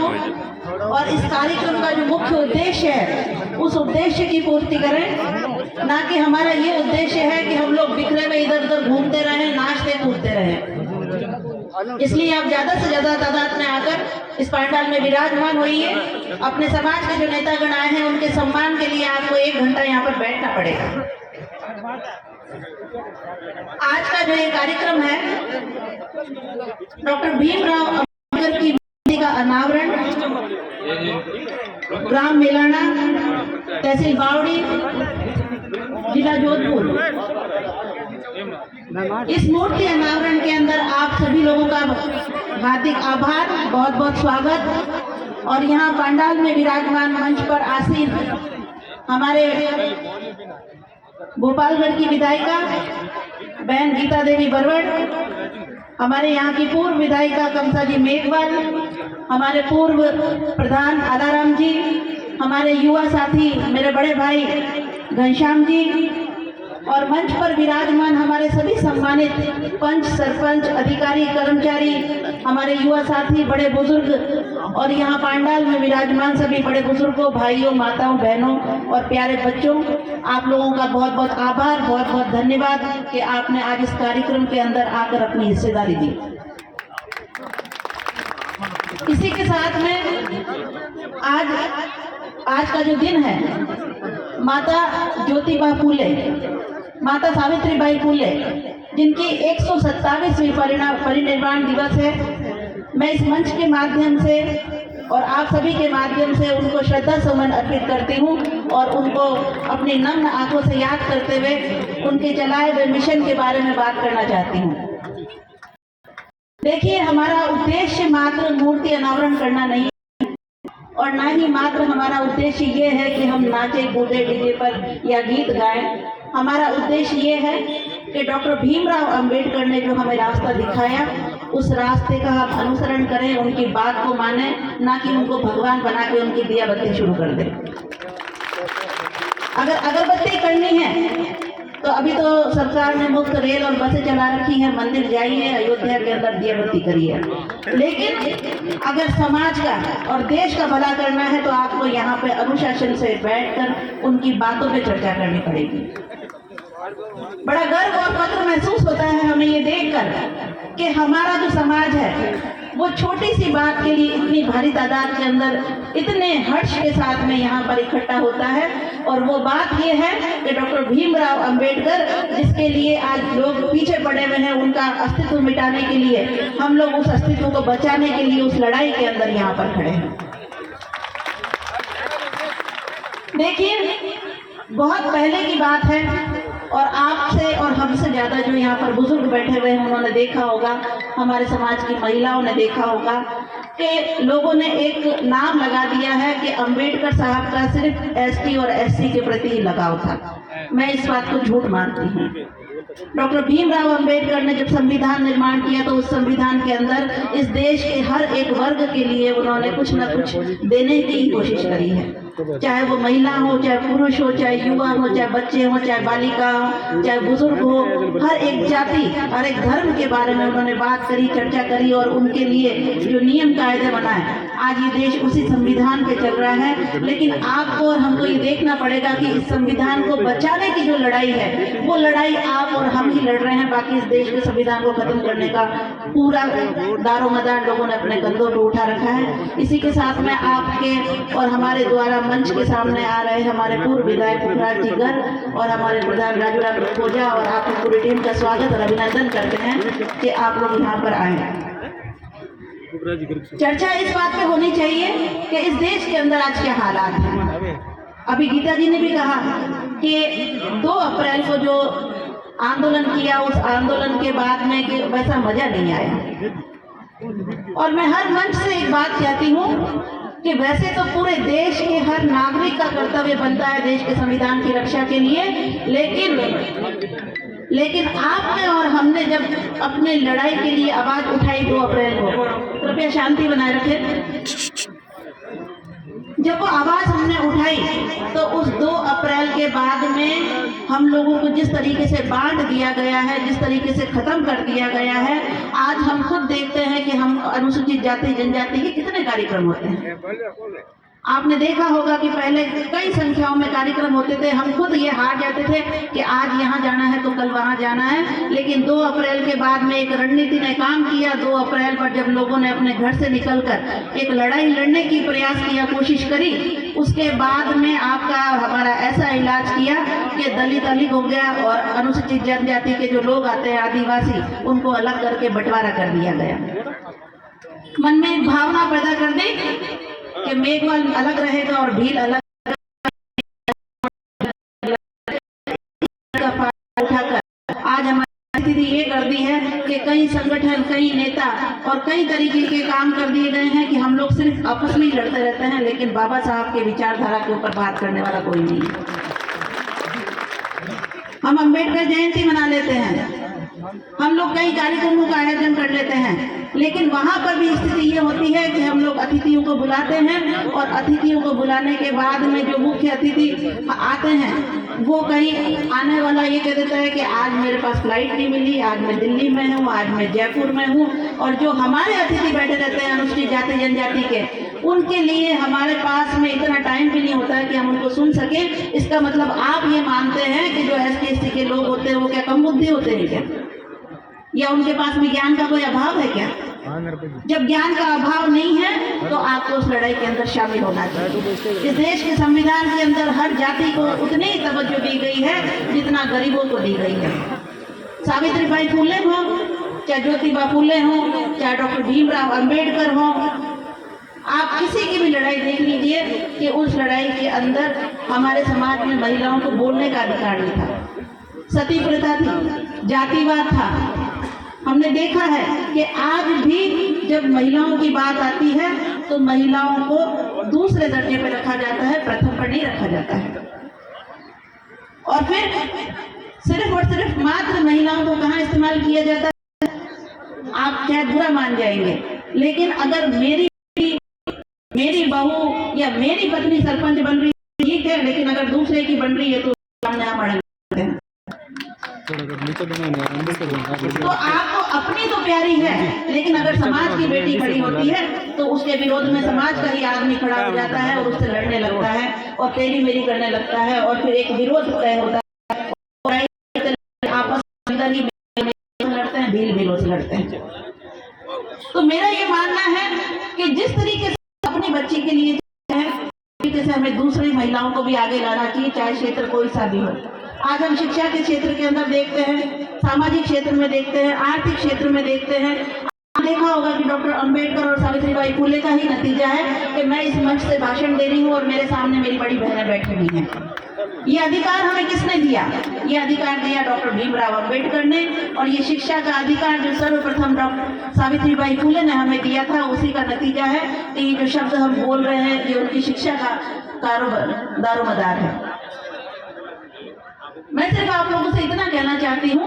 और इस कार्यक्रम का जो मुख्य उद्देश्य है उस उद्देश्य की पूर्ति करें, ना कि हमारा ये उद्देश्य है कि हम लोग बिखरे में इधर उधर घूमते रहें, नाचते कूदते रहें। इसलिए आप ज़्यादा से ज़्यादा तादाद में आकर इस पंडाल में विराजमान होइए। अपने समाज के जो नेतागण आए हैं उनके सम्मान के लिए आपको 1 घंटा यहाँ पर बैठना पड़ेगा। आज का जो ये कार्यक्रम है, डॉक्टर भीमराव अंबेडकर की मूर्ति का अनावरण ग्राम मेलाना, तहसील बावड़ी, जिला जोधपुर। इस मूर्ति अनावरण के अंदर आप सभी लोगों का हार्दिक आभार, बहुत बहुत स्वागत। और यहाँ पंडाल में विराजमान मंच पर आसीन हमारे गोपालगढ़ की विधायिका बहन गीता देवी बरवड़, हमारे यहाँ की पूर्व विधायिका कमसा जी मेघवाल, हमारे पूर्व प्रधान आदाराम जी, हमारे युवा साथी मेरे बड़े भाई घनश्याम जी, और मंच पर विराजमान हमारे सभी सम्मानित पंच, सरपंच, अधिकारी, कर्मचारी, हमारे युवा साथी, बड़े बुजुर्ग, और यहाँ पंडाल में विराजमान सभी बड़े बुजुर्गों, भाइयों, माताओं, बहनों और प्यारे बच्चों, आप लोगों का बहुत बहुत आभार, बहुत बहुत धन्यवाद कि आपने आज इस कार्यक्रम के अंदर आकर अपनी हिस्सेदारी दी। इसी के साथ में आज का जो दिन है, माता ज्योतिबा फूले, माता सावित्रीबाई फूले, जिनकी 127वीं परिनिर्वाण दिवस है, मैं इस मंच के माध्यम से और आप सभी के माध्यम से उनको श्रद्धा सुमन अर्पित करती हूँ और उनको अपनी नम्र आंखों से याद करते हुए उनके चलाए हुए मिशन के बारे में बात करना चाहती हूँ। देखिए, हमारा उद्देश्य मात्र मूर्ति अनावरण करना नहीं और ना ही मात्र हमारा उद्देश्य ये है कि हम नाचे कूदे डीजे पर या गीत गाएं। हमारा उद्देश्य ये है कि डॉक्टर भीमराव अंबेडकर ने जो हमें रास्ता दिखाया, उस रास्ते का हम अनुसरण करें, उनकी बात को माने, ना कि उनको भगवान बना के उनकी दिया बत्ती शुरू कर दें। अगर अगरबत्ती करनी है तो अभी तो सरकार ने मुफ्त रेल और बसें चला रखी है, मंदिर जाइए, अयोध्या के अंदर दिया बत्ती करिए। लेकिन अगर समाज का और देश का भला करना है तो आपको यहाँ पे अनुशासन से बैठकर उनकी बातों पे चर्चा करनी पड़ेगी। बड़ा गर्व और फख्र महसूस होता है हमें ये देखकर कि हमारा जो समाज है वो छोटी सी बात के लिए इतनी भारी तादाद के अंदर इतने हर्ष के साथ में यहाँ पर इकट्ठा होता है। और वो बात ये है कि डॉक्टर भीमराव अंबेडकर, जिसके लिए आज लोग पीछे पड़े हुए हैं, उनका अस्तित्व मिटाने के लिए, हम लोग उस अस्तित्व को बचाने के लिए उस लड़ाई के अंदर यहाँ पर खड़े हैं। देखिए, बहुत पहले की बात है और आपसे और हमसे ज़्यादा जो यहाँ पर बुजुर्ग बैठे हुए हैं उन्होंने देखा होगा, हमारे समाज की महिलाओं ने देखा होगा कि लोगों ने एक नाम लगा दिया है कि अंबेडकर साहब का सिर्फ एसटी और एससी के प्रति ही लगाव था। मैं इस बात को झूठ मानती हूँ। डॉक्टर भीमराव अंबेडकर ने जब संविधान निर्माण किया तो उस संविधान के अंदर इस देश के हर एक वर्ग के लिए उन्होंने कुछ न कुछ देने की कोशिश करी है, चाहे वो महिला हो, चाहे पुरुष हो, चाहे युवा हो, चाहे बच्चे हो, चाहे बालिका हो, चाहे बुजुर्ग हो, हर एक जाति, हर एक धर्म के बारे में उन्होंने बात करी, चर्चा करी और उनके लिए जो नियम कायदे बनाए। आज ये देश उसी संविधान पे चल रहा है। लेकिन आपको और हमको ये देखना पड़ेगा कि इस संविधान को बचाने की जो लड़ाई है वो लड़ाई आप और हम ही लड़ रहे हैं। बाकी इस देश के संविधान को खत्म करने का पूरा दारोमदार लोगों ने अपने कंधों पर उठा रखा है। इसी के साथ में आपके और हमारे द्वारा मंच के सामने आ रहे हमारे पूर्व विधायक पुखराज जी गर्ग और हमारे प्रधान राजूराम खोजा और आपकी पूरी टीम का स्वागत और अभिनंदन करते हैं कि आप लोग यहाँ पर आए। चर्चा इस बात पे होनी चाहिए कि इस देश के अंदर आज क्या हालात हैं। अभी गीता जी ने भी कहा कि 2 अप्रैल को जो आंदोलन किया, उस आंदोलन के बाद में कि वैसा मजा नहीं आया। और मैं हर मंच से एक बात कहती हूँ कि वैसे तो पूरे देश के हर नागरिक का कर्तव्य बनता है देश के संविधान की रक्षा के लिए, लेकिन आपने और हमने जब अपने लड़ाई के लिए आवाज उठाई 2 अप्रैल को, कृपया शांति बनाए रखें, जब वो आवाज हमने उठाई तो उस 2 अप्रैल के बाद में हम लोगों को जिस तरीके से बांट दिया गया है, जिस तरीके से खत्म कर दिया गया है, आज हम खुद देखते हैं कि हम अनुसूचित जाति जनजाति के कितने कार्यक्रम होते हैं। आपने देखा होगा कि पहले कई संख्याओं में कार्यक्रम होते थे, हम खुद ये हार जाते थे कि आज यहाँ जाना है तो कल वहाँ जाना है। लेकिन 2 अप्रैल के बाद में एक रणनीति ने काम किया। 2 अप्रैल पर जब लोगों ने अपने घर से निकलकर एक लड़ाई लड़ने की प्रयास किया, कोशिश करी, उसके बाद में आपका हमारा ऐसा इलाज किया कि दलित अलग हो गया और अनुसूचित जनजाति के जो लोग आते हैं आदिवासी, उनको अलग करके बंटवारा कर दिया गया। मन में एक भावना पैदा कर दी कि मेघवाल अलग रहेगा और भील अलग उठाकर आज हमारी स्थिति ये कर दी है कि कई संगठन, कई नेता और कई तरीके के काम कर दिए गए हैं कि हम लोग सिर्फ आपस में ही लड़ते रहते हैं, लेकिन बाबा साहब के विचारधारा के ऊपर बात करने वाला कोई नहीं है। हम अम्बेडकर जयंती मना लेते हैं, हम लोग कई कार्यक्रमों का आयोजन कर लेते हैं, लेकिन वहाँ पर भी स्थिति ये होती है कि हम लोग अतिथियों को बुलाते हैं और अतिथियों को बुलाने के बाद में जो मुख्य अतिथि आते हैं वो कहीं आने वाला ये कह देता है कि आज मेरे पास फ्लाइट नहीं मिली, आज मैं दिल्ली में हूँ, आज मैं जयपुर में हूँ। और जो हमारे अतिथि बैठे रहते हैं अनुसूचित जाति जनजाति के, उनके लिए हमारे पास में इतना टाइम भी नहीं होता है कि हम उनको सुन सके। इसका मतलब आप ये मानते हैं कि जो ST SC के लोग होते हैं वो क्या कम बुद्धि होते हैं क्या, या उनके पास में ज्ञान का कोई अभाव है क्या? जब ज्ञान का अभाव नहीं है तो आपको उस लड़ाई के अंदर शामिल होना चाहिए। इस देश के संविधान के अंदर हर जाति को उतनी ही तवज्जो दी गई है जितना गरीबों को दी गई है। सावित्रीबाई फुले हो, चाहे ज्योतिबा फुले हो, चाहे डॉक्टर भीमराव अंबेडकर हो, आप किसी की भी लड़ाई देख लीजिए कि उस लड़ाई के अंदर हमारे समाज में महिलाओं को बोलने का अधिकार नहीं था, सती प्रथा थी, जातिवाद था। हमने देखा है कि आज भी जब महिलाओं की बात आती है तो महिलाओं को दूसरे दर्जे पर रखा जाता है, प्रथम पर नहीं रखा जाता है। और फिर सिर्फ और सिर्फ मात्र महिलाओं को कहाँ इस्तेमाल किया जाता है, आप शायद बुरा मान जाएंगे, लेकिन अगर मेरी बहू या मेरी पत्नी सरपंच बन रही है ठीक है, लेकिन अगर दूसरे की बन रही है तो सामने आप अड़ंगे हैं। तो आपको अपनी तो प्यारी है, लेकिन अगर समाज की बेटी खड़ी होती है तो उसके विरोध में समाज का ही आदमी खड़ा हो जाता है और उससे लड़ने लगता है और तेरी मेरी करने लगता है और फिर एक विरोध तय होता है और आपस में अंदर ही लड़ते हैं, भील भीलों से लड़ते हैं। तो मेरा ये मानना है कि जिस तरीके से अपनी बच्ची के लिए है, तरीके से हमें दूसरी महिलाओं को भी आगे लाना चाहिए, चाहे क्षेत्र कोई सा भी हो। आज हम शिक्षा के क्षेत्र के अंदर देखते हैं, सामाजिक क्षेत्र में देखते हैं, आर्थिक क्षेत्र में देखते हैं। देखा होगा कि डॉक्टर अंबेडकर और सावित्रीबाई फुले का ही नतीजा है कि मैं इस मंच से भाषण दे रही हूँ और मेरे सामने मेरी बड़ी बहनें बैठी हुई हैं। ये अधिकार हमें किसने दिया? ये अधिकार दिया डॉक्टर भीमराव अंबेडकर ने। और ये शिक्षा का अधिकार जो सर्वप्रथम डॉक्टर सावित्रीबाई फुले ने हमें दिया था, उसी का नतीजा है कि ये जो शब्द हम बोल रहे हैं ये उनकी शिक्षा का दारोमदार है। मैं सिर्फ आप लोगों से इतना कहना चाहती हूँ